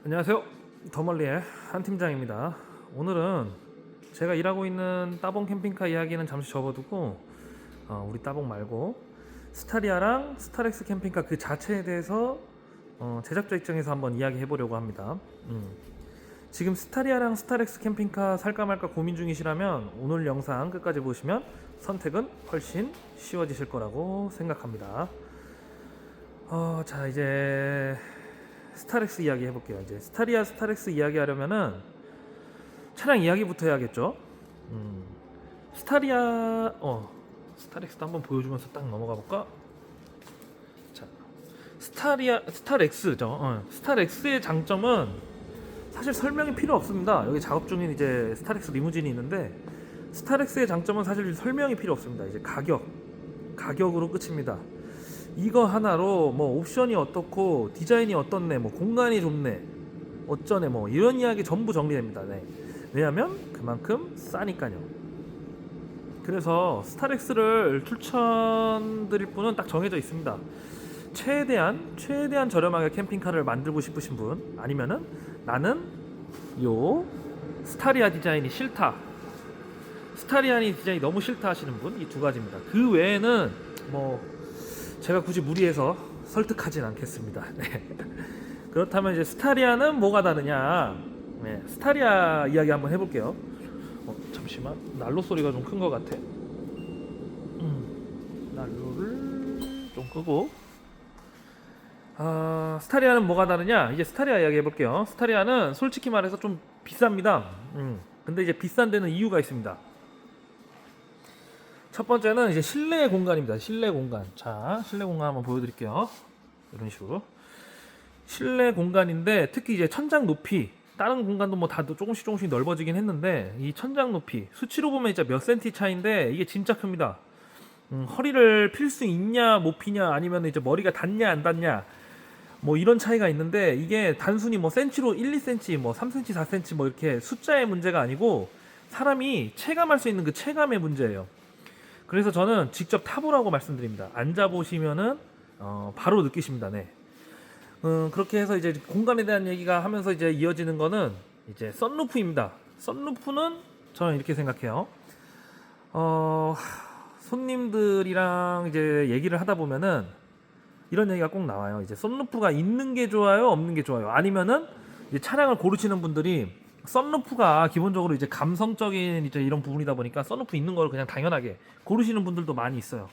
안녕하세요. 더멀리의 한 팀장입니다. 오늘은 제가 일하고 있는 따봉 캠핑카 이야기는 잠시 접어두고 우리 따봉 말고 스타리아랑 스타렉스 캠핑카 그 자체에 대해서 제작자 입장에서 한번 이야기해 보려고 합니다. 지금 스타리아랑 스타렉스 캠핑카 살까 말까 고민 중이시라면 오늘 영상 끝까지 보시면 선택은 훨씬 쉬워지실 거라고 생각합니다. 자, 이제 스타렉스 이야기 해볼게요. 이제 스타리아 스타렉스 이야기 하려면은 차량 이야기부터 해야겠죠. 스타리아 스타렉스도 한번 보여주면서 딱 넘어가 볼까? 자, 스타렉스죠. 스타렉스의 장점은 사실 설명이 필요 없습니다. 여기 작업 중인 이제 스타렉스 리무진이 있는데 스타렉스의 장점은 사실 설명이 필요 없습니다. 이제 가격으로 끝입니다. 이거 하나로 뭐 옵션이 어떻고 디자인이 어떻네, 뭐 공간이 좁네, 어쩌네, 뭐 이런 이야기 전부 정리됩니다. 네. 왜냐하면 그만큼 싸니까요. 그래서 스타렉스를 추천드릴 분은 딱 정해져 있습니다. 최대한 저렴하게 캠핑카를 만들고 싶으신 분, 아니면은 나는 요 스타리아 디자인이 싫다, 스타리아니 디자인이 너무 싫다 하시는 분, 이 두 가지입니다. 그 외에는 뭐 제가 굳이 무리해서 설득하진 않겠습니다. 네. 그렇다면 이제 스타리아는 뭐가 다르냐? 네, 스타리아 이야기 한번 해볼게요. 잠시만, 난로 소리가 좀 큰 것 같아. 난로를 좀 끄고. 스타리아는 뭐가 다르냐? 이제 스타리아 이야기 해볼게요. 스타리아는 솔직히 말해서 좀 비쌉니다. 근데 이제 비싼 데는 이유가 있습니다. 첫 번째는 이제 실내 공간입니다. 실내 공간. 자, 실내 공간 한번 보여드릴게요. 이런 식으로. 실내 공간인데 특히 이제 천장 높이, 다른 공간도 뭐 다 조금씩 넓어지긴 했는데 이 천장 높이 수치로 보면 이제 몇 센티 차인데 이게 진짜 큽니다. 허리를 필 수 있냐 못 피냐, 아니면 이제 머리가 닿냐 안 닿냐, 뭐 이런 차이가 있는데 이게 단순히 뭐 센치로 1, 2cm, 뭐 3cm, 4cm 뭐 이렇게 숫자의 문제가 아니고 사람이 체감할 수 있는 그 체감의 문제예요. 그래서 저는 직접 타보라고 말씀드립니다. 앉아보시면은 바로 느끼십니다. 네. 그렇게 해서 이제 공간에 대한 얘기가 하면서 이제 이어지는 거는 이제 썬루프입니다. 썬루프는 저는 이렇게 생각해요. 손님들이랑 이제 얘기를 하다 보면은 이런 얘기가 꼭 나와요. 이제 썬루프가 있는 게 좋아요, 없는 게 좋아요. 아니면은 이제 차량을 고르시는 분들이 썬루프가 기본적으로 이제 감성적인 이제 이런 부분이다 보니까 썬루프 있는 걸 그냥 당연하게 고르시는 분들도 많이 있어요.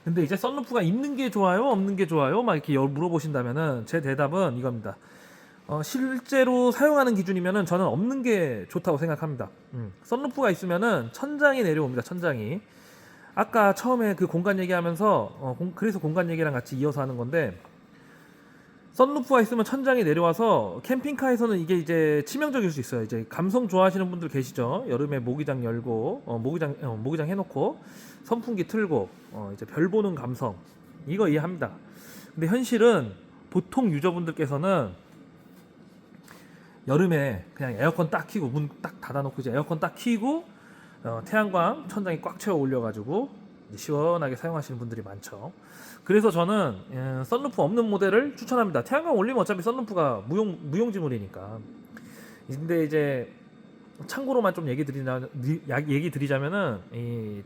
근데 이제 썬루프가 있는 게 좋아요, 없는 게 좋아요, 막 이렇게 물어보신다면은 제 대답은 이겁니다. 실제로 사용하는 기준이면은 저는 없는 게 좋다고 생각합니다. 썬루프가 있으면은 천장이 내려옵니다. 천장이. 아까 처음에 그 공간 얘기하면서 그래서 공간 얘기랑 같이 이어서 하는 건데, 썬루프가 있으면 천장이 내려와서 캠핑카에서는 이게 이제 치명적일 수 있어요. 이제 감성 좋아하시는 분들 계시죠? 여름에 모기장 열고 모기장 해놓고 선풍기 틀고 이제 별 보는 감성, 이거 이해합니다. 근데 현실은 보통 유저분들께서는 여름에 그냥 에어컨 딱 켜고 문 딱 닫아놓고 이제 에어컨 딱 켜고 태양광 천장이 꽉 채워 올려가지고 시원하게 사용하시는 분들이 많죠. 그래서 저는 썬루프 없는 모델을 추천합니다. 태양광 올리면 어차피 썬루프가 무용지물이니까. 근데 이제 참고로만 좀 얘기 드리자면은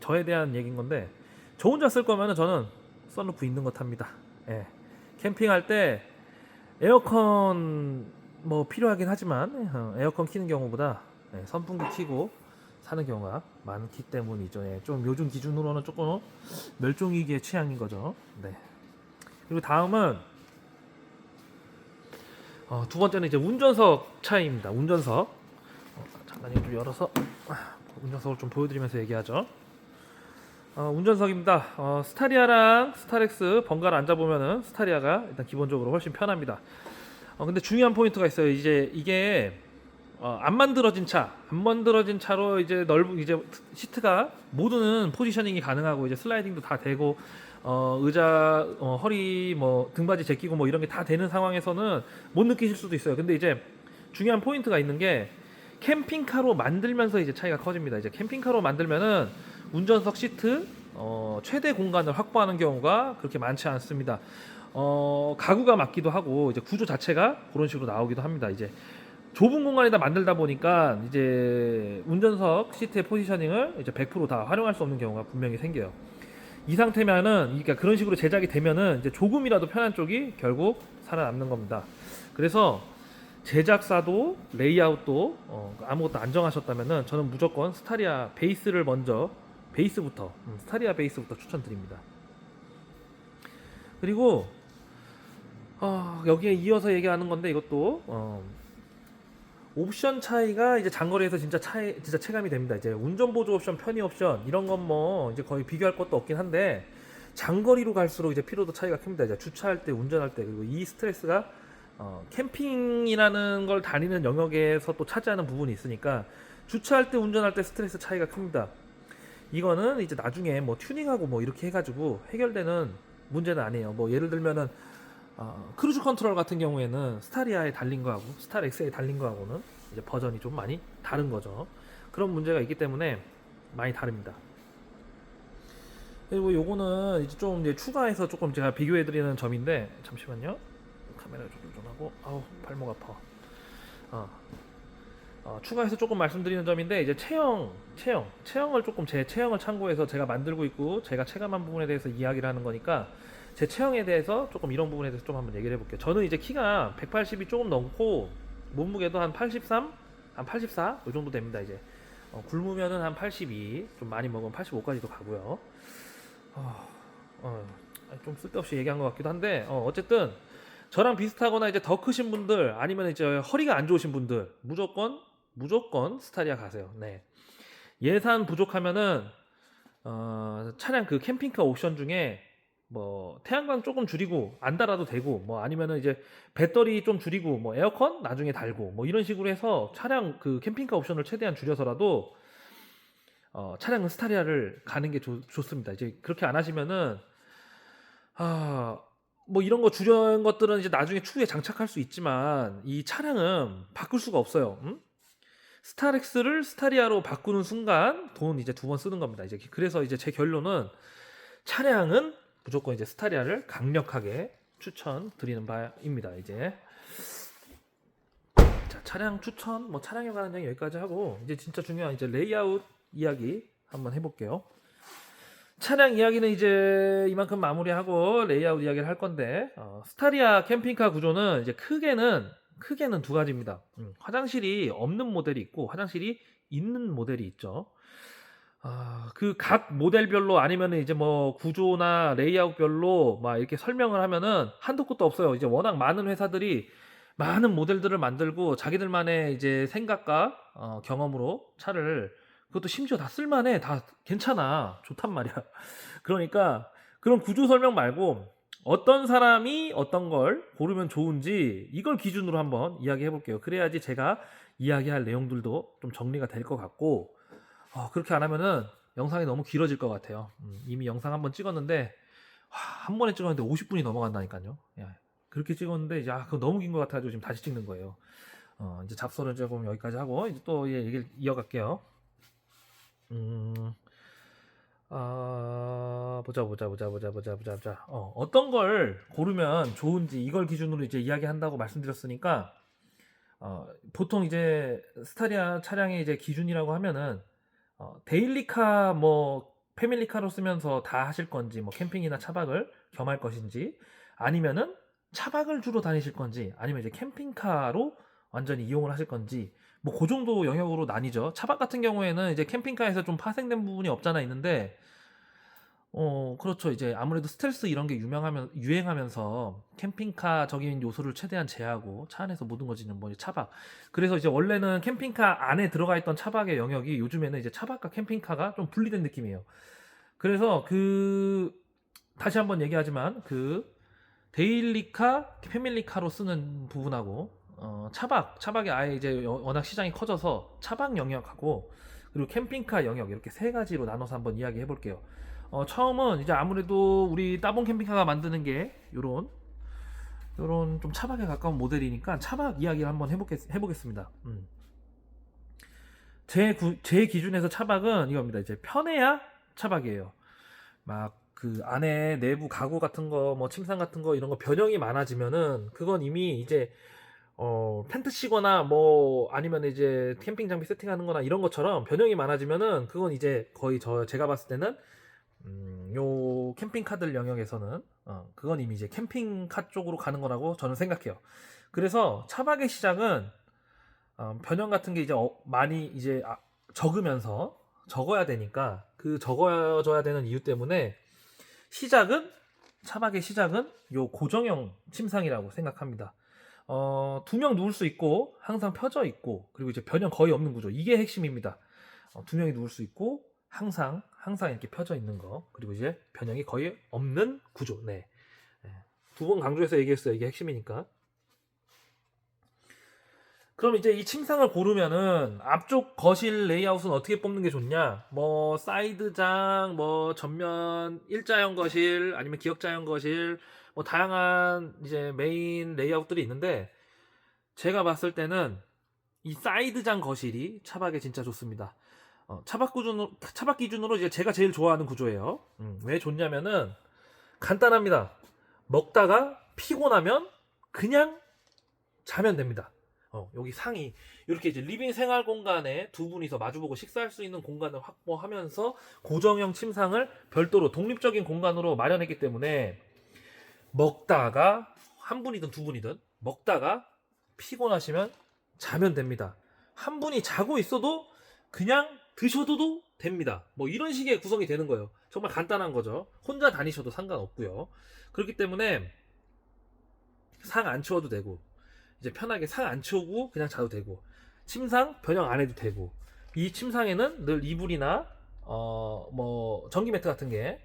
저에 대한 얘기인 건데, 저 혼자 쓸 거면은 저는 썬루프 있는 거 탑니다. 예. 캠핑할 때 에어컨 뭐 필요하긴 하지만 에어컨 키는 경우보다 선풍기 키고 사는 경우가 많기 때문이죠. 예, 좀 요즘 기준으로는 조금 멸종위기의 취향인 거죠. 네. 그리고 다음은 두 번째는 이제 운전석 차이입니다. 운전석. 잠깐 좀 열어서 운전석을 좀 보여드리면서 얘기하죠. 운전석입니다. 스타리아랑 스타렉스 번갈아 앉아보면은 스타리아가 일단 기본적으로 훨씬 편합니다. 근데 중요한 포인트가 있어요. 이제 이게 안 만들어진 차로 이제 이제 시트가 모든 포지셔닝이 가능하고 이제 슬라이딩도 다 되고 의자 허리 뭐 등받이 제끼고 뭐 이런 게 다 되는 상황에서는 못 느끼실 수도 있어요. 근데 이제 중요한 포인트가 있는 게 캠핑카로 만들면서 이제 차이가 커집니다. 이제 캠핑카로 만들면은 운전석 시트 최대 공간을 확보하는 경우가 그렇게 많지 않습니다. 가구가 맞기도 하고 이제 구조 자체가 그런 식으로 나오기도 합니다. 이제 좁은 공간에다 만들다 보니까 이제 운전석 시트의 포지셔닝을 이제 100%다 활용할 수 없는 경우가 분명히 생겨요. 이 상태면은 그러니까 그런 식으로 제작이 되면은 이제 조금이라도 편한 쪽이 결국 살아남는 겁니다. 그래서 제작사도 레이아웃도 아무것도 안 정하셨다면은 저는 무조건 스타리아 베이스를 먼저 베이스부터 스타리아 베이스부터 추천드립니다. 그리고 여기에 이어서 얘기하는 건데 이것도 옵션 차이가 이제 장거리에서 진짜 체감이 됩니다. 이제 운전 보조 옵션, 편의 옵션 이런 건 뭐 이제 거의 비교할 것도 없긴 한데 장거리로 갈수록 이제 피로도 차이가 큽니다. 이제 주차할 때, 운전할 때 그리고 이 스트레스가 캠핑이라는 걸 다니는 영역에서 또 차지하는 부분이 있으니까 주차할 때, 운전할 때 스트레스 차이가 큽니다. 이거는 이제 나중에 뭐 튜닝하고 뭐 이렇게 해가지고 해결되는 문제는 아니에요. 뭐 예를 들면은 크루즈 컨트롤 같은 경우에는 스타리아에 달린 거하고 스타 X에 달린 거하고는 이제 버전이 좀 많이 다른 거죠. 그런 문제가 있기 때문에 많이 다릅니다. 그리고 요거는 이제 좀 이제 추가해서 조금 제가 비교해 드리는 점인데 잠시만요. 카메라 조절 좀 하고 발목 아파. 추가해서 조금 말씀드리는 점인데 이제 체형을 조금 제 체형을 참고해서 제가 만들고 있고 제가 체감한 부분에 대해서 이야기를 하는 거니까 제 체형에 대해서 조금 이런 부분에 대해서 좀 한번 얘기를 해볼게요. 저는 이제 키가 180이 조금 넘고 몸무게도 한 83, 한 84 이 정도 됩니다. 이제 굶으면은 한 82, 좀 많이 먹으면 85까지도 가고요. 좀 쓸데없이 얘기한 것 같기도 한데 어쨌든 저랑 비슷하거나 이제 더 크신 분들 아니면 이제 허리가 안 좋으신 분들 무조건 스타리아 가세요. 네. 예산 부족하면은 차량 그 캠핑카 옵션 중에 뭐 태양광 조금 줄이고 안 달아도 되고 뭐 아니면은 이제 배터리 좀 줄이고 뭐 에어컨 나중에 달고 뭐 이런 식으로 해서 차량 그 캠핑카 옵션을 최대한 줄여서라도 차량은 스타리아를 가는 게 좋습니다. 이제 그렇게 안 하시면은 뭐 이런 거 줄여는 것들은 이제 나중에 추후에 장착할 수 있지만 이 차량은 바꿀 수가 없어요. 스타렉스를 스타리아로 바꾸는 순간 돈 이제 2번 쓰는 겁니다. 이제 그래서 이제 제 결론은 차량은 무조건 이제 스타리아를 강력하게 추천드리는 바입니다. 이제 자, 차량 추천 뭐 차량에 관한 얘기 여기까지 하고 이제 진짜 중요한 이제 레이아웃 이야기 한번 해볼게요. 차량 이야기는 이제 이만큼 마무리하고 레이아웃 이야기를 할 건데 스타리아 캠핑카 구조는 이제 크게는 두 가지입니다. 화장실이 없는 모델이 있고 화장실이 있는 모델이 있죠. 그 각 모델별로 아니면 이제 뭐 구조나 레이아웃별로 막 이렇게 설명을 하면은 한도 끝도 없어요. 이제 워낙 많은 회사들이 많은 모델들을 만들고 자기들만의 이제 생각과 경험으로 차를 그것도 심지어 다 쓸만해. 다 괜찮아. 좋단 말이야. 그러니까 그런 구조 설명 말고 어떤 사람이 어떤 걸 고르면 좋은지 이걸 기준으로 한번 이야기해 볼게요. 그래야지 제가 이야기할 내용들도 좀 정리가 될 것 같고 그렇게 안 하면은 영상이 너무 길어질 것 같아요. 이미 영상 한번 찍었는데 한 번에 찍었는데 50분이 넘어간다니까요. 그렇게 찍었는데 이제 그거 너무 긴 것 같아가지고 지금 다시 찍는 거예요. 이제 잡설은 조금 여기까지 하고 이제 또 얘기를 이어갈게요. 보자. 어떤 걸 고르면 좋은지 이걸 기준으로 이제 이야기한다고 말씀드렸으니까 보통 이제 스타리아 차량의 이제 기준이라고 하면은 데일리카 뭐 패밀리카로 쓰면서 다 하실 건지 뭐 캠핑이나 차박을 겸할 것인지 아니면은 차박을 주로 다니실 건지 아니면 이제 캠핑카로 완전히 이용을 하실 건지 뭐 그 정도 영역으로 나뉘죠. 차박 같은 경우에는 이제 캠핑카에서 좀 파생된 부분이 없잖아 있는데 그렇죠. 이제 아무래도 스텔스 이런 게 유행하면서 캠핑카적인 요소를 최대한 제하고 차 안에서 모든 것이는 뭐 차박. 그래서 이제 원래는 캠핑카 안에 들어가 있던 차박의 영역이 요즘에는 이제 차박과 캠핑카가 좀 분리된 느낌이에요. 그래서 다시 한번 얘기하지만 데일리카, 패밀리카로 쓰는 부분하고 차박이 아예 이제 워낙 시장이 커져서 차박 영역하고 그리고 캠핑카 영역 이렇게 세 가지로 나눠서 한번 이야기해 볼게요. 처음은 이제 아무래도 우리 따봉 캠핑카가 만드는 게 요런 좀 차박에 가까운 모델이니까 차박 이야기를 한번 해보겠습니다. 제 기준에서 차박은 이겁니다. 이제 편해야 차박이에요. 막 그 안에 내부 가구 같은 거, 뭐 침상 같은 거 이런 거 변형이 많아지면은 그건 이미 이제 텐트 치거나 뭐 아니면 이제 캠핑 장비 세팅하는 거나 이런 것처럼 변형이 많아지면은 그건 이제 거의 제가 봤을 때는 요 캠핑카들 영역에서는 그건 이미 이제 캠핑카 쪽으로 가는 거라고 저는 생각해요. 그래서 차박의 시작은 변형 같은 게 이제 많이 이제 적으면서 적어야 되니까 그 적어져야 되는 이유 때문에 차박의 시작은 요 고정형 침상이라고 생각합니다. 2명 누울 수 있고 항상 펴져 있고 그리고 이제 변형 거의 없는 구조 이게 핵심입니다. 2명이 누울 수 있고 항상 이렇게 펴져 있는 거 그리고 이제 변형이 거의 없는 구조. 네. 2번 강조해서 얘기했어요. 이게 핵심이니까. 그럼 이제 이 침상을 고르면은 앞쪽 거실 레이아웃은 어떻게 뽑는 게 좋냐? 뭐 사이드장, 뭐 전면 일자형 거실, 아니면 기역자형 거실, 뭐 다양한 이제 메인 레이아웃들이 있는데 제가 봤을 때는 이 사이드장 거실이 차박에 진짜 좋습니다. 차박 기준으로 이제 제가 제일 좋아하는 구조예요. 왜 좋냐면은 간단합니다. 먹다가 피곤하면 그냥 자면 됩니다. 여기 상이 이렇게 이제 리빙 생활 공간에 두 분이서 마주보고 식사할 수 있는 공간을 확보하면서 고정형 침상을 별도로 독립적인 공간으로 마련했기 때문에 먹다가 한 분이든 두 분이든 먹다가 피곤하시면 자면 됩니다. 한 분이 자고 있어도 그냥 드셔도 됩니다. 뭐 이런 식의 구성이 되는 거예요. 정말 간단한 거죠. 혼자 다니셔도 상관없고요. 그렇기 때문에 상 안 치워도 되고 이제 편하게 상 안 치우고 그냥 자도 되고 침상 변형 안 해도 되고 이 침상에는 늘 이불이나 뭐 전기 매트 같은 게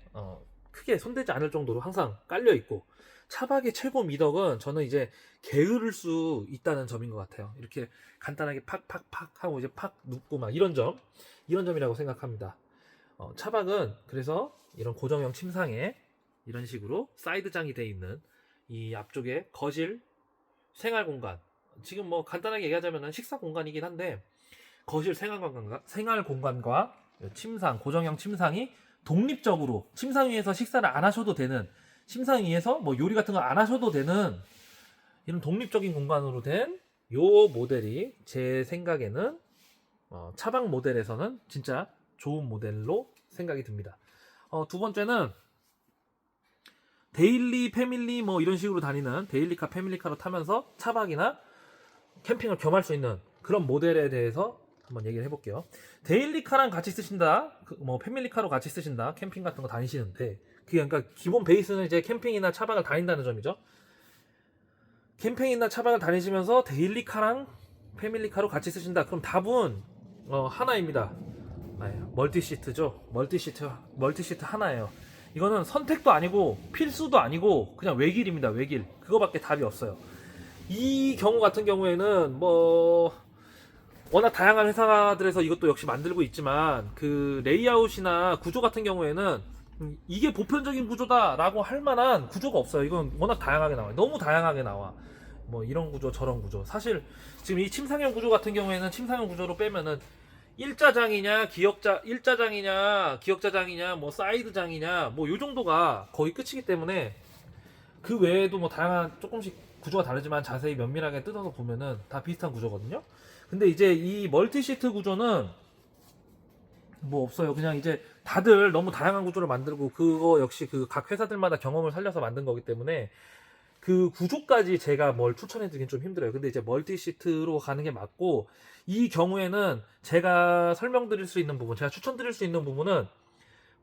크게 손대지 않을 정도로 항상 깔려 있고 차박의 최고 미덕은 저는 이제 게으를 수 있다는 점인 것 같아요. 이렇게 간단하게 팍팍팍 하고 이제 팍 눕고 막 이런 점이라고 생각합니다. 차박은 그래서 이런 고정형 침상에 이런 식으로 사이드장이 돼 있는 이 앞쪽에 거실 생활 공간 지금 뭐 간단하게 얘기하자면 식사 공간이긴 한데 거실 생활 공간과 침상 고정형 침상이 독립적으로 침상 위에서 식사를 안 하셔도 되는 침상 위에서 뭐 요리 같은 거 안 하셔도 되는 이런 독립적인 공간으로 된 요 모델이 제 생각에는 차박 모델에서는 진짜 좋은 모델로 생각이 듭니다. 두 번째는 데일리 패밀리 뭐 이런 식으로 다니는 데일리카 패밀리카로 타면서 차박이나 캠핑을 겸할 수 있는 그런 모델에 대해서 한번 얘기를 해볼게요. 데일리카랑 같이 쓰신다, 뭐 패밀리카로 같이 쓰신다, 캠핑 같은 거 다니시는데 그게 그러니까 기본 베이스는 이제 캠핑이나 차박을 다닌다는 점이죠. 캠핑이나 차박을 다니시면서 데일리카랑 패밀리카로 같이 쓰신다. 그럼 답은 하나입니다. 멀티시트죠. 멀티시트 하나예요. 이거는 선택도 아니고 필수도 아니고 그냥 외길입니다. 외길. 그거밖에 답이 없어요. 이 경우 같은 경우에는 뭐 워낙 다양한 회사들에서 이것도 역시 만들고 있지만 그 레이아웃이나 구조 같은 경우에는 이게 보편적인 구조다라고 할 만한 구조가 없어요. 이건 워낙 다양하게 나와요. 너무 다양하게 나와. 뭐 이런 구조 저런 구조. 사실 지금 이 침상형 구조 같은 경우에는 침상형 구조로 빼면은 일자장이냐 기역자장이냐 뭐 사이드장이냐 뭐 요 정도가 거의 끝이기 때문에 그 외에도 뭐 다양한 조금씩 구조가 다르지만 자세히 면밀하게 뜯어서 보면은 다 비슷한 구조거든요. 근데 이제 이 멀티시트 구조는 뭐 없어요. 그냥 이제 다들 너무 다양한 구조를 만들고 그거 역시 그 각 회사들마다 경험을 살려서 만든 거기 때문에 그 구조까지 제가 뭘 추천해드리긴 좀 힘들어요. 근데 이제 멀티시트로 가는 게 맞고 이 경우에는 제가 설명드릴 수 있는 부분, 제가 추천드릴 수 있는 부분은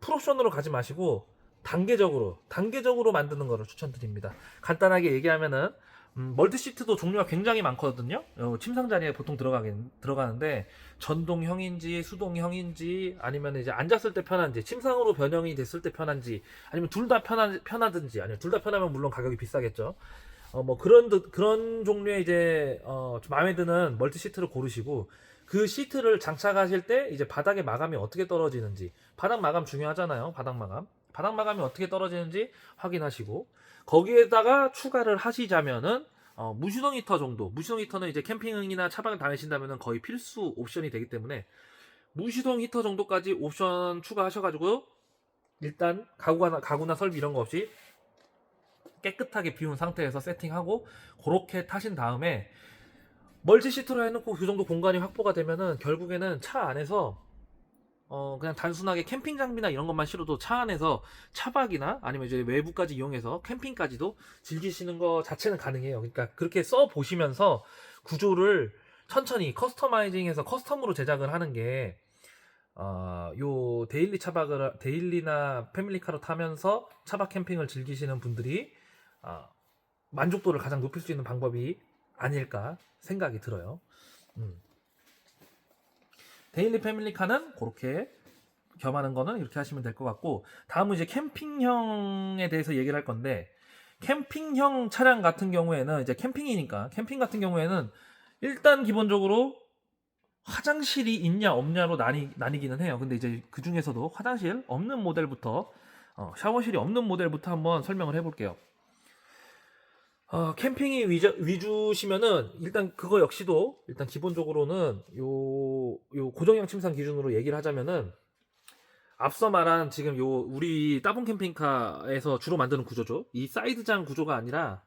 풀옵션으로 가지 마시고 단계적으로 만드는 거를 추천드립니다. 간단하게 얘기하면은 멀티시트도 종류가 굉장히 많거든요. 침상 자리에 보통 들어가는데 전동형인지 수동형인지 아니면 이제 앉았을 때 편한지 침상으로 변형이 됐을 때 편한지 아니면 둘 다 편하든지 아니면 둘 다 편하면 물론 가격이 비싸겠죠. 뭐 그런 종류의 이제 좀 마음에 드는 멀티시트를 고르시고 그 시트를 장착하실 때 이제 바닥의 마감이 어떻게 떨어지는지 바닥 마감 중요하잖아요. 바닥 마감이 어떻게 떨어지는지 확인하시고 거기에다가 추가를 하시자면은 무시동 히터 정도. 무시동 히터는 이제 캠핑이나 차박을 다니신다면은 거의 필수 옵션이 되기 때문에 무시동 히터 정도까지 옵션 추가하셔가지고 일단 가구나 설비 이런 거 없이 깨끗하게 비운 상태에서 세팅하고 그렇게 타신 다음에 멀티 시트로 해놓고 그 정도 공간이 확보가 되면은 결국에는 차 안에서 그냥 단순하게 캠핑 장비나 이런 것만 실어도 차 안에서 차박이나 아니면 이제 외부까지 이용해서 캠핑까지도 즐기시는 거 자체는 가능해요. 그러니까 그렇게 써 보시면서 구조를 천천히 커스터마이징해서 커스텀으로 제작을 하는 게 요 데일리나 패밀리카로 타면서 차박 캠핑을 즐기시는 분들이 만족도를 가장 높일 수 있는 방법이 아닐까 생각이 들어요. 데일리 패밀리카는 그렇게 겸하는 거는 이렇게 하시면 될 것 같고, 다음은 이제 캠핑형에 대해서 얘기를 할 건데, 캠핑형 차량 같은 경우에는 이제 캠핑이니까 캠핑 같은 경우에는 일단 기본적으로 화장실이 있냐 없냐로 나뉘기는 해요. 근데 이제 그 중에서도 화장실 없는 모델부터 샤워실이 없는 모델부터 한번 설명을 해볼게요. 캠핑이 위주시면은 일단 그거 역시도 일단 기본적으로는 요 고정형 침상 기준으로 얘기를 하자면은 앞서 말한 지금 요 우리 따봉 캠핑카에서 주로 만드는 구조죠. 이 사이드장 구조가 아니라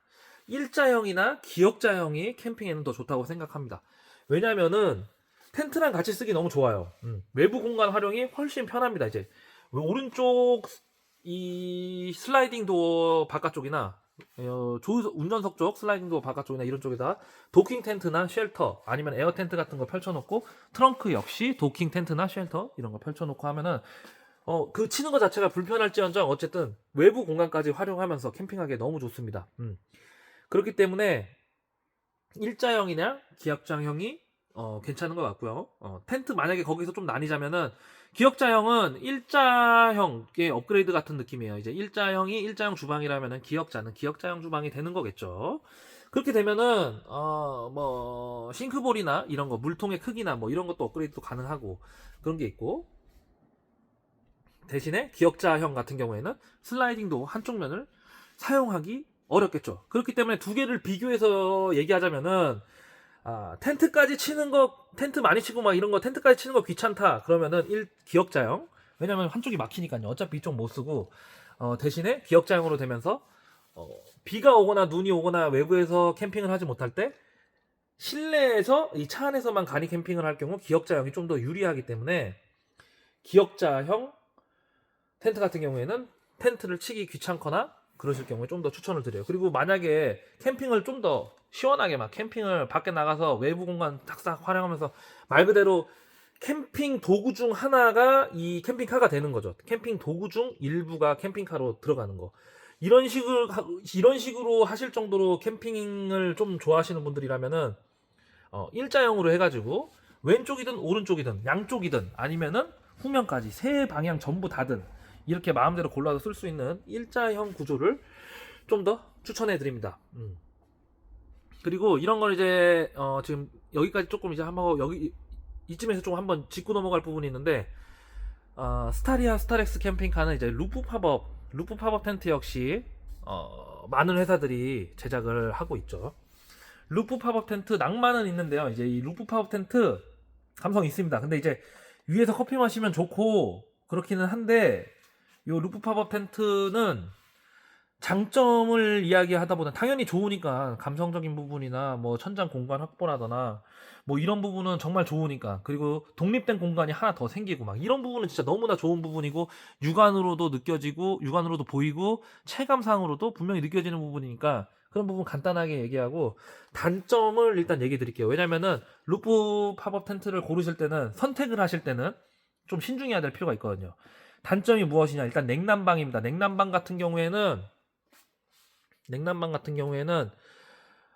일자형이나 기역자형이 캠핑에는 더 좋다고 생각합니다. 왜냐면은 텐트랑 같이 쓰기 너무 좋아요. 외부 공간 활용이 훨씬 편합니다. 이제 오른쪽 이 슬라이딩 도어 바깥쪽이나 운전석 쪽 슬라이딩 도어 바깥쪽이나 이런 쪽에다 도킹 텐트나 쉘터 아니면 에어 텐트 같은 거 펼쳐놓고 트렁크 역시 도킹 텐트나 쉘터 이런 거 펼쳐놓고 하면은 그 치는 거 자체가 불편할지언정 어쨌든 외부 공간까지 활용하면서 캠핑하기 너무 좋습니다. 그렇기 때문에 일자형이나 기역자형이 괜찮은 것 같고요. 텐트 만약에 거기서 좀 나뉘자면은 기역자형은 일자형의 업그레이드 같은 느낌이에요. 이제 일자형이 일자형 주방이라면은 기역자는 기역자형 주방이 되는 거겠죠. 그렇게 되면은 뭐 싱크볼이나 이런 거 물통의 크기나 뭐 이런 것도 업그레이드도 가능하고 그런 게 있고, 대신에 기역자형 같은 경우에는 슬라이딩 도어 한쪽 면을 사용하기 어렵겠죠. 그렇기 때문에 두 개를 비교해서 얘기하자면은 텐트까지 치는 거, 텐트 많이 치고 막 이런 거 텐트까지 치는 거 귀찮다 그러면은 기역자형, 왜냐면 한쪽이 막히니까요. 어차피 이쪽 못 쓰고 대신에 기역자형으로 되면서 비가 오거나 눈이 오거나 외부에서 캠핑을 하지 못할 때 실내에서 이 차 안에서만 간이 캠핑을 할 경우 기역자형이 좀 더 유리하기 때문에 기역자형 텐트 같은 경우에는 텐트를 치기 귀찮거나 그러실 경우에 좀 더 추천을 드려요. 그리고 만약에 캠핑을 좀 더 시원하게 막 캠핑을 밖에 나가서 외부 공간 탁싹 활용하면서 말 그대로 캠핑 도구 중 하나가 이 캠핑카가 되는 거죠. 캠핑 도구 중 일부가 캠핑카로 들어가는 거. 이런 식으로 하실 정도로 캠핑을 좀 좋아하시는 분들이라면은 일자형으로 해가지고 왼쪽이든 오른쪽이든 양쪽이든 아니면은 후면까지 세 방향 전부 다든 이렇게 마음대로 골라서 쓸 수 있는 일자형 구조를 좀 더 추천해 드립니다. 그리고 이런 걸 이제 지금 여기까지 조금 이제 한번 이쯤에서 좀 한번 짚고 넘어갈 부분이 있는데, 스타리아 스타렉스 캠핑카는 이제 루프 팝업 텐트 역시 많은 회사들이 제작을 하고 있죠. 루프 팝업 텐트 낭만은 있는데요. 이제 이 루프 팝업 텐트 감성이 있습니다. 근데 이제 위에서 커피 마시면 좋고 그렇기는 한데, 요 루프 팝업 텐트는 장점을 이야기하다 보다 당연히 좋으니까 감성적인 부분이나 뭐 천장 공간 확보라거나 뭐 이런 부분은 정말 좋으니까, 그리고 독립된 공간이 하나 더 생기고 막 이런 부분은 진짜 너무나 좋은 부분이고 육안으로도 느껴지고 육안으로도 보이고 체감상으로도 분명히 느껴지는 부분이니까 그런 부분 간단하게 얘기하고, 단점을 일단 얘기 드릴게요. 왜냐면은 루프 팝업 텐트를 고르실 때는 선택을 하실 때는 좀 신중해야 될 필요가 있거든요. 단점이 무엇이냐, 일단 냉난방입니다. 냉난방 같은 경우에는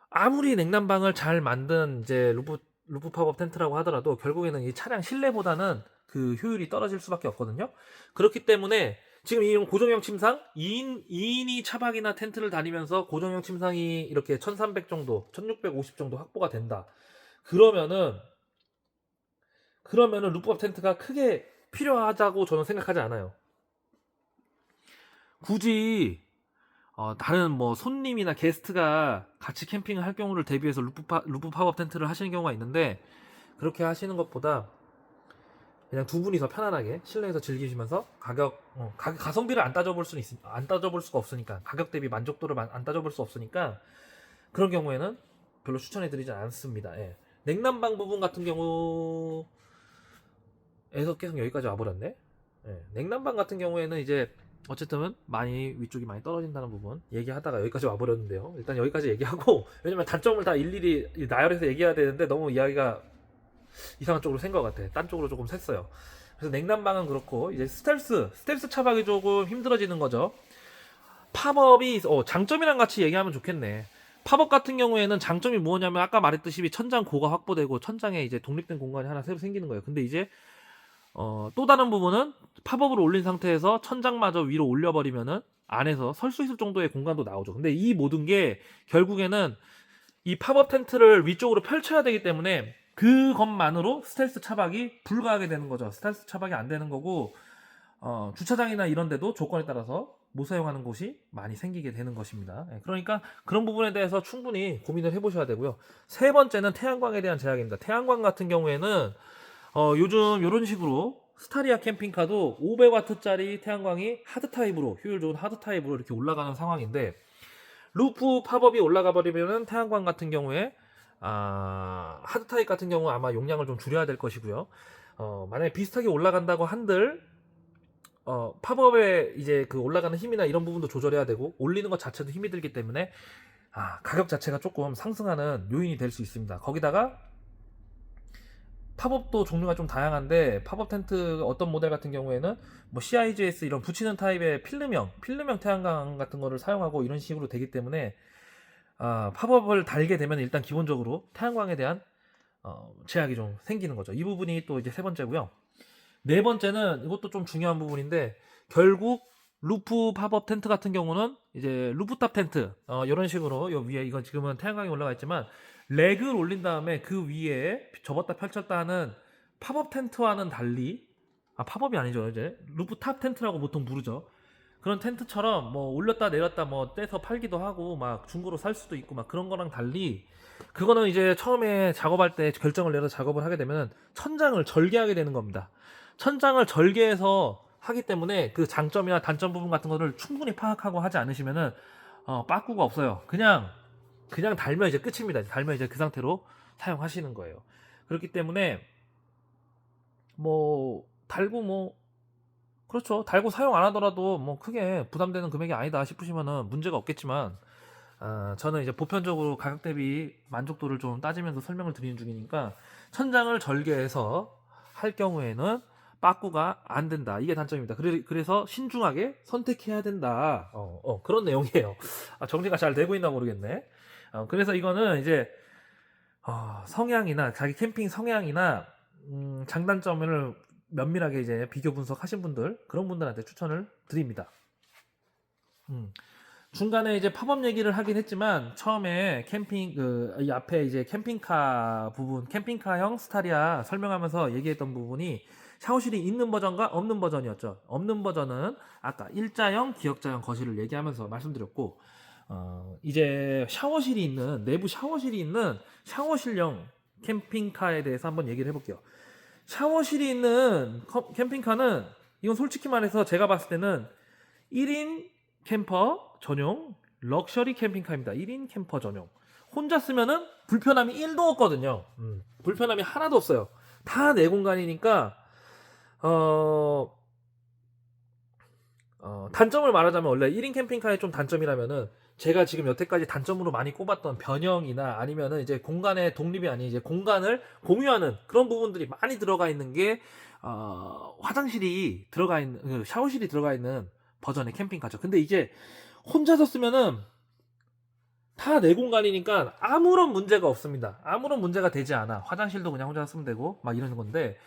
아무리 냉난방을 잘 만든 이제 루프 팝업 텐트라고 하더라도 결국에는 이 차량 실내보다는 그 효율이 떨어질 수밖에 없거든요. 그렇기 때문에 지금 이 고정형 침상 2인이 차박이나 텐트를 다니면서 고정형 침상이 이렇게 1300 정도 1650 정도 확보가 된다 그러면은 루프탑 텐트가 크게 필요하다고 저는 생각하지 않아요. 굳이 다른 뭐 손님이나 게스트가 같이 캠핑을 할 경우를 대비해서 루프 팝업 텐트를 하시는 경우가 있는데, 그렇게 하시는 것보다 그냥 두 분이서 편안하게 실내에서 즐기시면서 가성비를 안 따져볼 수가 없으니까, 가격 대비 만족도를 안 따져볼 수 없으니까 그런 경우에는 별로 추천해드리지 않습니다. 예. 냉난방 부분 같은 경우에서 계속 여기까지 와버렸네. 예. 냉난방 같은 경우에는 이제 어쨌든 위쪽이 많이 떨어진다는 부분 얘기하다가 여기까지 와버렸는데요. 일단 여기까지 얘기하고, 왜냐면 단점을 다 일일이 나열해서 얘기해야 되는데 너무 이야기가 이상한 쪽으로 샌 것 같아. 딴 쪽으로 조금 샜어요. 그래서 냉난방은 그렇고, 이제 스텔스 차박이 조금 힘들어지는 거죠. 팝업이 장점이랑 같이 얘기하면 좋겠네. 팝업 같은 경우에는 장점이 뭐냐면, 아까 말했듯이 천장 고가 확보되고 천장에 이제 독립된 공간이 하나 새로 생기는 거예요. 근데 이제 또 다른 부분은 팝업을 올린 상태에서 천장마저 위로 올려버리면은 안에서 설 수 있을 정도의 공간도 나오죠. 근데 이 모든 게 결국에는 이 팝업 텐트를 위쪽으로 펼쳐야 되기 때문에 그것만으로 스텔스 차박이 불가하게 되는 거죠. 스텔스 차박이 안 되는 거고, 주차장이나 이런 데도 조건에 따라서 못 사용하는 곳이 많이 생기게 되는 것입니다. 그러니까 그런 부분에 대해서 충분히 고민을 해보셔야 되고요. 세 번째는 태양광에 대한 제약입니다. 태양광 같은 경우에는 요즘 이런 식으로 스타리아 캠핑카도 500W짜리 태양광이 효율 좋은 하드 타입으로 이렇게 올라가는 상황인데, 루프 팝업이 올라가 버리면은 태양광 같은 경우에 하드 타입 같은 경우 아마 용량을 좀 줄여야 될 것이고요. 만약에 비슷하게 올라간다고 한들 팝업에 이제 그 올라가는 힘이나 이런 부분도 조절해야 되고, 올리는 것 자체도 힘이 들기 때문에 가격 자체가 조금 상승하는 요인이 될 수 있습니다. 거기다가 팝업도 종류가 좀 다양한데, 팝업 텐트 어떤 모델 같은 경우에는 뭐 CIGS 이런 붙이는 타입의 필름형 태양광 같은 거를 사용하고 이런 식으로 되기 때문에 팝업을 달게 되면 일단 기본적으로 태양광에 대한 제약이 좀 생기는 거죠. 이 부분이 또 이제 세 번째고요. 네 번째는 이것도 좀 중요한 부분인데, 결국 루프 팝업 텐트 같은 경우는 이제 루프탑 텐트 이런 식으로 요 위에, 이건 지금은 태양광이 올라가 있지만 렉을 올린 다음에 그 위에 접었다 펼쳤다 하는 팝업 텐트와는 달리, 팝업이 아니죠, 이제 루프탑 텐트라고 보통 부르죠. 그런 텐트처럼 뭐 올렸다 내렸다 뭐 떼서 팔기도 하고 막 중고로 살 수도 있고 막 그런 거랑 달리, 그거는 이제 처음에 작업할 때 결정을 내서 작업을 하게 되면 천장을 절개하게 되는 겁니다. 천장을 절개해서 하기 때문에 그 장점이나 단점 부분 같은 거를 충분히 파악하고 하지 않으시면은 빠꾸가 없어요. 그냥 달면 이제 끝입니다. 달면 이제 그 상태로 사용하시는 거예요. 그렇기 때문에 뭐 그렇죠. 달고 사용 안 하더라도 뭐 크게 부담되는 금액이 아니다 싶으시면은 문제가 없겠지만, 저는 이제 보편적으로 가격 대비 만족도를 좀 따지면서 설명을 드리는 중이니까, 천장을 절개해서 할 경우에는 빠꾸가 안 된다. 이게 단점입니다. 그래서 신중하게 선택해야 된다. 그런 내용이에요. 정리가 잘 되고 있나 모르겠네. 그래서 이거는 이제 성향이나 자기 캠핑 성향이나 장단점을 면밀하게 이제 비교 분석하신 분들, 그런 분들한테 추천을 드립니다. 중간에 이제 팝업 얘기를 하긴 했지만, 처음에 이 앞에 이제 캠핑카 부분, 캠핑카형 스타리아 설명하면서 얘기했던 부분이 샤워실이 있는 버전과 없는 버전이었죠. 없는 버전은 아까 일자형, 기역자형 거실을 얘기하면서 말씀드렸고, 이제 내부 샤워실이 있는 샤워실형 캠핑카에 대해서 한번 얘기를 해볼게요. 샤워실이 있는 캠핑카는, 이건 솔직히 말해서 제가 봤을 때는 1인 캠퍼 전용 럭셔리 캠핑카입니다. 1인 캠퍼 전용. 혼자 쓰면은 불편함이 1도 없거든요. 불편함이 하나도 없어요. 다 내 공간이니까. 단점을 말하자면, 원래 1인 캠핑카의 좀 단점이라면은, 제가 지금 여태까지 단점으로 많이 꼽았던 변형이나 아니면은 이제 공간의 독립이 아닌 이제 공간을 공유하는 그런 부분들이 많이 들어가 있는 게, 화장실이 들어가 있는, 샤워실이 들어가 있는 버전의 캠핑카죠. 근데 이제 혼자서 쓰면은 다 내 공간이니까 아무런 문제가 없습니다. 아무런 문제가 되지 않아. 화장실도 그냥 혼자 쓰면 되고 막 이러는 건데,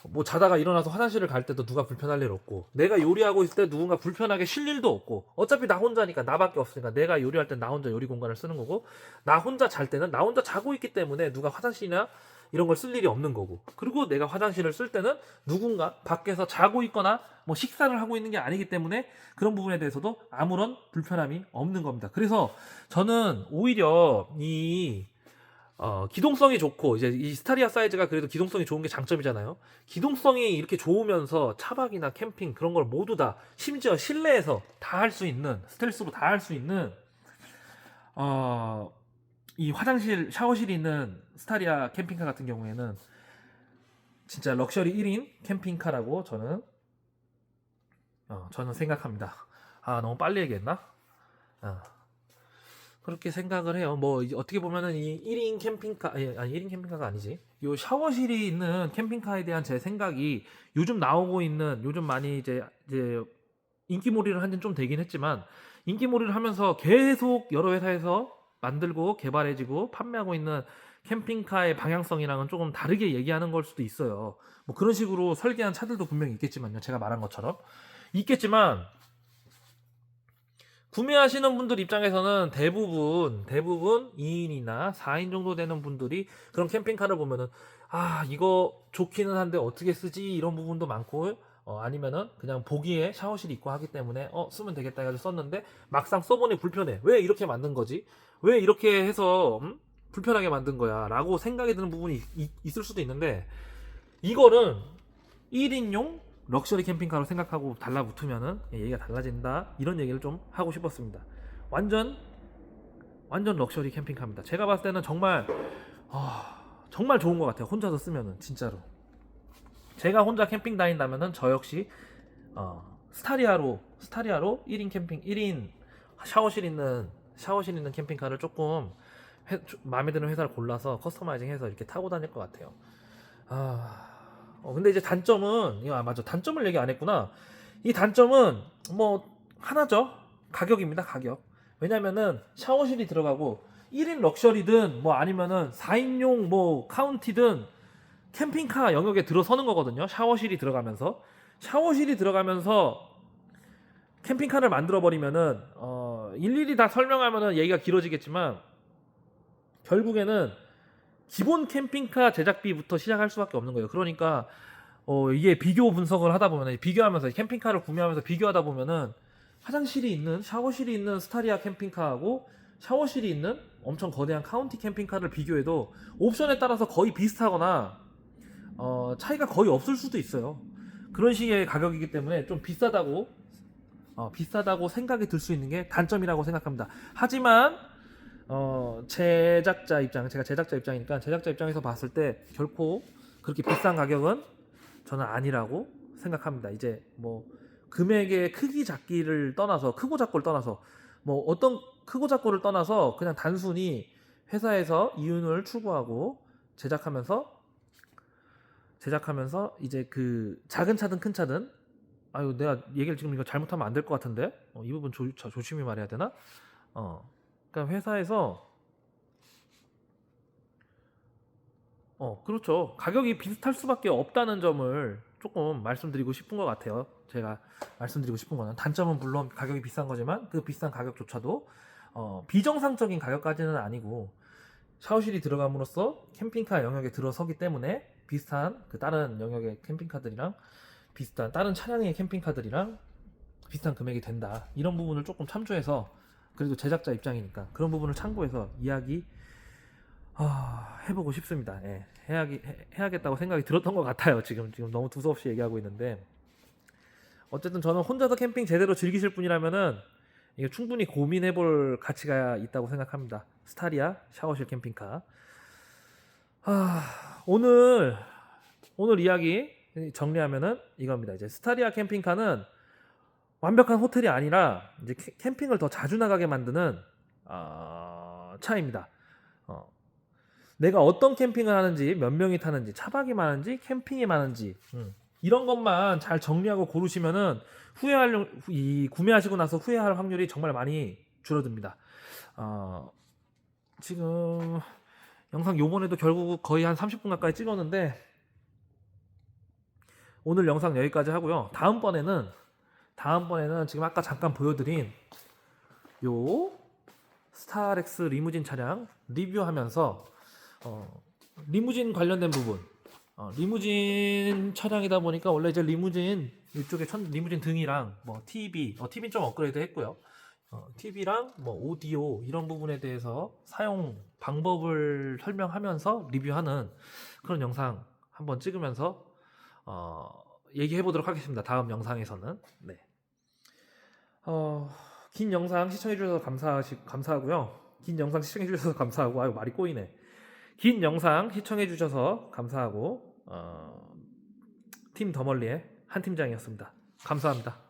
뭐 자다가 일어나서 화장실을 갈 때도 누가 불편할 일 없고, 내가 요리하고 있을 때 누군가 불편하게 쉴 일도 없고, 어차피 나 혼자니까, 나밖에 없으니까 내가 요리할 땐 나 혼자 요리 공간을 쓰는 거고, 나 혼자 잘 때는 나 혼자 자고 있기 때문에 누가 화장실이나 이런 걸 쓸 일이 없는 거고, 그리고 내가 화장실을 쓸 때는 누군가 밖에서 자고 있거나 뭐 식사를 하고 있는 게 아니기 때문에 그런 부분에 대해서도 아무런 불편함이 없는 겁니다. 그래서 저는 오히려 이 기동성이 좋고 이제 이 스타리아 사이즈가 그래도 기동성이 좋은 게 장점이잖아요. 기동성이 이렇게 좋으면서 차박이나 캠핑 그런 걸 모두 다 심지어 실내에서 다 할 수 있는 스텔스로 다 할 수 있는 이 화장실 샤워실이 있는 스타리아 캠핑카 같은 경우에는 진짜 럭셔리 1인 캠핑카라고 저는 생각합니다. 너무 빨리 얘기했나? 그렇게 생각을 해요. 뭐 어떻게 보면은 이 1인 캠핑카 아니 1인 캠핑카가 아니지. 요 샤워실이 있는 캠핑카에 대한 제 생각이 요즘 나오고 있는 요즘 많이 이제 인기몰이를 한 지는 좀 되긴 했지만 인기몰이를 하면서 계속 여러 회사에서 만들고 개발해지고 판매하고 있는 캠핑카의 방향성이랑은 조금 다르게 얘기하는 걸 수도 있어요. 뭐 그런 식으로 설계한 차들도 분명히 있겠지만요. 제가 말한 것처럼 있겠지만 구매하시는 분들 입장에서는 대부분 2인이나 4인 정도 되는 분들이 그런 캠핑카를 보면은 이거 좋기는 한데 어떻게 쓰지 이런 부분도 많고 아니면은 그냥 보기에 샤워실이 있고 하기 때문에 쓰면 되겠다 해가지고 썼는데 막상 써보니 불편해. 왜 이렇게 만든 거지? 왜 이렇게 해서 불편하게 만든 거야? 라고 생각이 드는 부분이 있을 수도 있는데 이거는 1인용 럭셔리 캠핑카로 생각하고 달라붙으면은 얘기가 달라진다 이런 얘기를 좀 하고 싶었습니다. 완전 럭셔리 캠핑카입니다. 제가 봤을 때는 정말 좋은 것 같아요. 혼자서 쓰면은 진짜로 제가 혼자 캠핑 다닌다면은 저 역시 스타리아로 1인 캠핑 1인 샤워실 있는 캠핑카를 조금 마음에 드는 회사를 골라서 커스터마이징해서 이렇게 타고 다닐 것 같아요. 근데 이제 단점은 맞아, 단점을 얘기 안 했구나. 이 단점은 뭐 하나죠. 가격입니다. 가격. 왜냐면은 샤워실이 들어가고 1인 럭셔리든 뭐 아니면은 4인용 뭐 카운티든 캠핑카 영역에 들어서는 거거든요. 샤워실이 들어가면서 캠핑카를 만들어 버리면은 일일이 다 설명하면은 얘기가 길어지겠지만 결국에는 기본 캠핑카 제작비부터 시작할 수밖에 없는 거예요. 그러니까 이게 비교 분석을 하다 보면 비교하면서 캠핑카를 구매하면서 비교하다 보면은 화장실이 있는 샤워실이 있는 스타리아 캠핑카하고 샤워실이 있는 엄청 거대한 카운티 캠핑카를 비교해도 옵션에 따라서 거의 비슷하거나 차이가 거의 없을 수도 있어요. 그런 식의 가격이기 때문에 좀 비싸다고 생각이 들 수 있는 게 단점이라고 생각합니다. 하지만 제가 제작자 입장이니까 제작자 입장에서 봤을 때 결코 그렇게 비싼 가격은 저는 아니라고 생각합니다. 이제 뭐 금액의 크기 작기를 떠나서 크고 작고를 떠나서 뭐 어떤 크고 작고를 떠나서 그냥 단순히 회사에서 이윤을 추구하고 제작하면서 이제 그 작은 차든 큰 차든 내가 얘기를 지금 이거 잘못하면 안 될 것 같은데 이 부분 조심히 말해야 되나? 그러니까 회사에서 그렇죠. 가격이 비슷할 수밖에 없다는 점을 조금 말씀드리고 싶은 것 같아요. 제가 말씀드리고 싶은 거는 단점은 물론 가격이 비싼 거지만 그 비싼 가격조차도 비정상적인 가격까지는 아니고 샤워실이 들어감으로써 캠핑카 영역에 들어서기 때문에 비슷한 그 다른 영역의 캠핑카들이랑 비슷한 다른 차량의 캠핑카들이랑 비슷한 금액이 된다. 이런 부분을 조금 참조해서 그래도 제작자 입장이니까 그런 부분을 참고해서 이야기 해보고 싶습니다. 예, 해야겠다고 생각이 들었던 것 같아요. 지금 너무 두서없이 얘기하고 있는데 어쨌든 저는 혼자서 캠핑 제대로 즐기실 분이라면은 이게 충분히 고민해볼 가치가 있다고 생각합니다. 스타리아 샤워실 캠핑카. 오늘 이야기 정리하면은 이겁니다. 이제 스타리아 캠핑카는 완벽한 호텔이 아니라 이제 캠핑을 더 자주 나가게 만드는 차입니다. 내가 어떤 캠핑을 하는지, 몇 명이 타는지, 차박이 많은지, 캠핑이 많은지 이런 것만 잘 정리하고 고르시면은 구매하시고 나서 후회할 확률이 정말 많이 줄어듭니다. 지금 영상 요번에도 결국 거의 한 30분 가까이 찍었는데 오늘 영상 여기까지 하고요. 다음번에는 지금 아까 잠깐 보여드린 요 스타렉스 리무진 차량 리뷰하면서 리무진 관련된 부분 리무진 차량이다 보니까 원래 이제 리무진 이쪽에 리무진 등이랑 뭐 TV는 좀 업그레이드 했고요. TV랑 뭐 오디오 이런 부분에 대해서 사용 방법을 설명하면서 리뷰하는 그런 영상 한번 찍으면서 얘기해 보도록 하겠습니다. 다음 영상에서는. 네. 긴 영상 시청해 주셔서 감사하고요. 긴 영상 시청해 주셔서 감사하고, 아유 말이 꼬이네. 긴 영상 시청해 주셔서 감사하고, 팀 더멀리의 한 팀장이었습니다. 감사합니다.